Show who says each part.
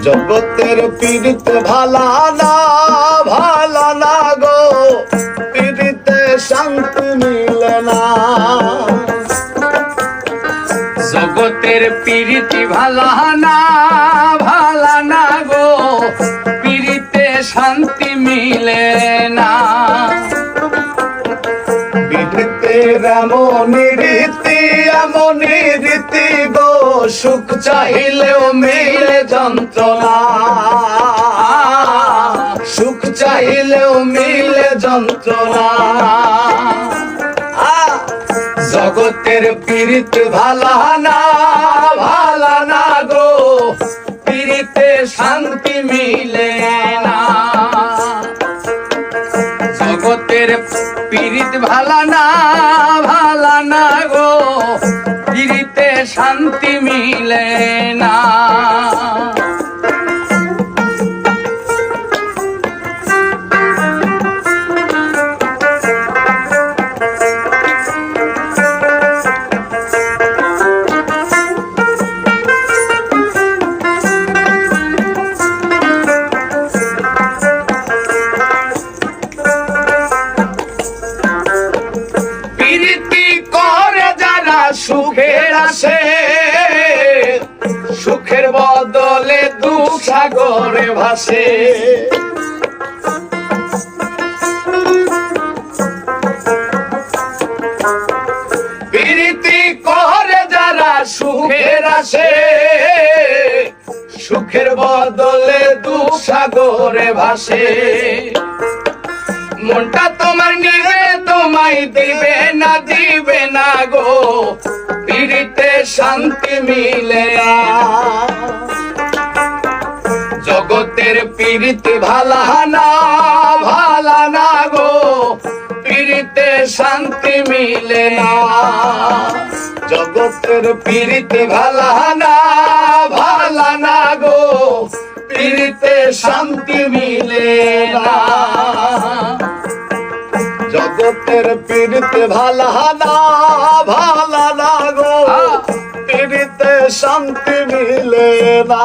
Speaker 1: জগতের পীড়িত ভালা না গো, পীড়িতে শান্তি মিলে না।
Speaker 2: জগতের পীড়িতি ভালা না গো, পীড়িতে শান্তি মিলে না।
Speaker 1: পীড়িতের এমনই রীতি গো, সুখ চাহিলেও মিলে যন্ত্রণা, সুখ চাহিলেও মিলে যন্ত্রণা। জগতের পীড়িত ভালা না গো, পীড়িতে শান্তি মিলে না।
Speaker 2: জগতের পীড়িত ভালা না গো, পীড়িতে শান্তি মিলে না।
Speaker 1: সুখের আসে, সুখের বদলে দুঃখ সাগরে ভাসে। প্রীতি করে যারা সুখের আসে, সুখের বদলে দুঃখ সাগরে ভাসে। মনটা তোমার নিবে তোমায় দিবে না গো, পীড়িতে শান্তি মিলে না। জগতের পীড়িত ভালা না গো, পীড়িতে শান্তি মিলে না। জগতের পীড়িত ভালা না গো, পীড়িতে শান্তি মিলে না। জগতের পীড়িত ভালা না গো, পীড়িতে শান্তি মিলে না।